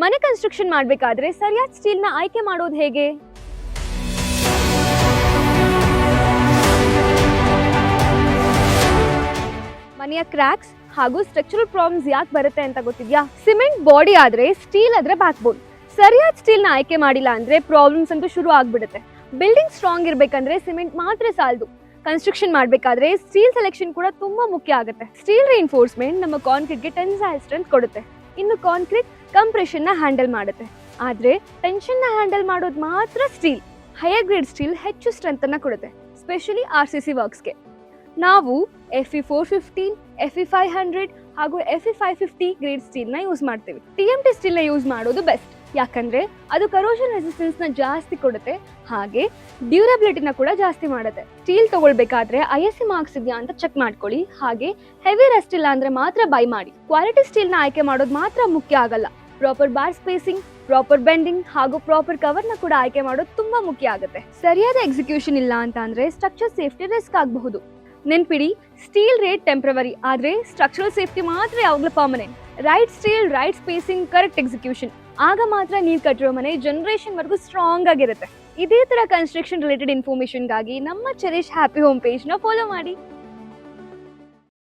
ಮನೆ ಕನ್ಸ್ಟ್ರಕ್ಷನ್ ಮಾಡಬೇಕಾದ್ರೆ ಸರಿಯಾದ ಸ್ಟೀಲ್ನ ಆಯ್ಕೆ ಮಾಡೋದು ಹೇಗೆ? ಮನೆಯ ಕ್ರ್ಯಾಕ್ಸ್ ಹಾಗೂ ಸ್ಟ್ರಕ್ಚರಲ್ ಪ್ರಾಬ್ಲಮ್ಸ್ ಯಾಕೆ ಬರುತ್ತೆ ಅಂತ ಗೊತ್ತಿದ್ಯಾ? ಸಿಮೆಂಟ್ ಬಾಡಿ ಆದ್ರೆ ಸ್ಟೀಲ್ ಆದ್ರೆ ಬ್ಯಾಕ್ ಬೋನ್. ಸರಿಯಾದ ಸ್ಟೀಲ್ನ ಆಯ್ಕೆ ಮಾಡಿಲ್ಲ ಅಂದ್ರೆ ಪ್ರಾಬ್ಲಮ್ಸ್ ಅಂತೂ ಶುರು ಆಗ್ಬಿಡುತ್ತೆ. ಬಿಲ್ಡಿಂಗ್ ಸ್ಟ್ರಾಂಗ್ ಇರ್ಬೇಕಂದ್ರೆ ಸಿಮೆಂಟ್ ಮಾತ್ರ ಸಾಲದು. ಕನ್ಸ್ಟ್ರಕ್ಷನ್ ಮಾಡಬೇಕಾದ್ರೆ ಸ್ಟೀಲ್ ಸೆಲೆಕ್ಷನ್ ಕೂಡ ತುಂಬಾ ಮುಖ್ಯ ಆಗುತ್ತೆ. ಸ್ಟೀಲ್ ರಿಇನ್ಫೋರ್ಸ್ಮೆಂಟ್ ನಮ್ಮ ಕಾಂಕ್ರೀಟ್ಗೆ ಟೆನ್ಸೈಲ್ ಸ್ಟ್ರೆಂತ್ ಕೊಡುತ್ತೆ. ಇನ್ನು ಕಾಂಕ್ರೀಟ್ ಕಂಪ್ರೆಷನ್ನ ಹ್ಯಾಂಡಲ್ ಮಾಡುತ್ತೆ. ಆದ್ರೆ ಟೆನ್ಷನ್ನ ಹ್ಯಾಂಡಲ್ ಮಾಡೋದು ಮಾತ್ರ ಸ್ಟೀಲ್. ಹೈಯರ್ ಗ್ರೇಡ್ ಸ್ಟೀಲ್ ಹೆಚ್ಚು ಸ್ಟ್ರೆಂತ್ ಅನ್ನ ಕೊಡುತ್ತೆ, ಸ್ಪೆಷಲಿ RCC ವರ್ಕ್ಸ್ಗೆ. ನಾವು Fe415, Fe500 ಹಾಗೂ Fe550 ಗ್ರೇಡ್ ಸ್ಟೀಲ್ನ ಯೂಸ್ ಮಾಡ್ತೀವಿ. TMT ಸ್ಟೀಲ್ನ ಯೂಸ್ ಮಾಡೋದು ಬೆಸ್ಟ್, ಯಾಕಂದ್ರೆ ಅದು ಕರೋಷನ್ ರೆಸಿಸ್ಟೆನ್ಸ್ನ ಜಾಸ್ತಿ ಕೊಡುತ್ತೆ, ಹಾಗೆ ಡ್ಯೂರಬಿಲಿಟಿನ ಕೂಡ ಜಾಸ್ತಿ ಮಾಡುತ್ತೆ. ಸ್ಟೀಲ್ ತಗೊಳ್ಬೇಕಾದ್ರೆ ISC ಮಾರ್ಕ್ಸ್ ಇದೆಯಾ ಅಂತ ಚೆಕ್ ಮಾಡ್ಕೊಳ್ಳಿ, ಹಾಗೆ ಹೆವಿ ರಸ್ಟ್ ಇಲ್ಲ ಅಂದ್ರೆ ಮಾತ್ರ ಬೈ ಮಾಡಿ. ಕ್ವಾಲಿಟಿ ಸ್ಟೀಲ್ನ ಆಯ್ಕೆ ಮಾಡೋದು ಮಾತ್ರ ಮುಖ್ಯ ಆಗಲ್ಲ, proper bar spacing, proper bending ಹಾಗೂ ಪ್ರಾಪರ್ ಕವರ್ನ ಕೂಡ ಆಯ್ಕೆ ಮಾಡೋದು ತುಂಬಾ ಮುಖ್ಯ ಆಗುತ್ತೆ. ಸರಿಯಾದ ಎಕ್ಸಿಕ್ಯೂಷನ್ ಇಲ್ಲ ಅಂತ ಅಂದ್ರೆ ಸ್ಟ್ರಕ್ಚರ್ ಸೇಫ್ಟಿ ರಿಸ್ಕ್ ಆಗಬಹುದು. ನೆನ್ಪಿಡಿ, ಸ್ಟೀಲ್ ರೇಟ್ ಟೆಂಪ್ರವರಿ, ಆದ್ರೆ ಸ್ಟ್ರಕ್ಚರಲ್ ಸೇಫ್ಟಿ ಮಾತ್ರ ಯಾವಾಗಲೂ permanent. Right steel, right spacing, correct execution, ಆಗ ಮಾತ್ರ ನೀವು ಕಟ್ಟಿರೋ ಮನೆ ಜನರೇಷನ್ ವರೆಗೂ ಸ್ಟ್ರಾಂಗ್ ಆಗಿರುತ್ತೆ. ಇದೇ ತರ ಕನ್ಸ್ಟ್ರಕ್ಷನ್ ರಿಲೇಟೆಡ್ ಇನ್ಫಾರ್ಮೇಶನ್ಗಾಗಿ ನಮ್ಮ ಚೆರಿಷ್ ಹ್ಯಾಪಿ ಹೋಮ್ ಪೇಜ್ನ ಫಾಲೋ ಮಾಡಿ.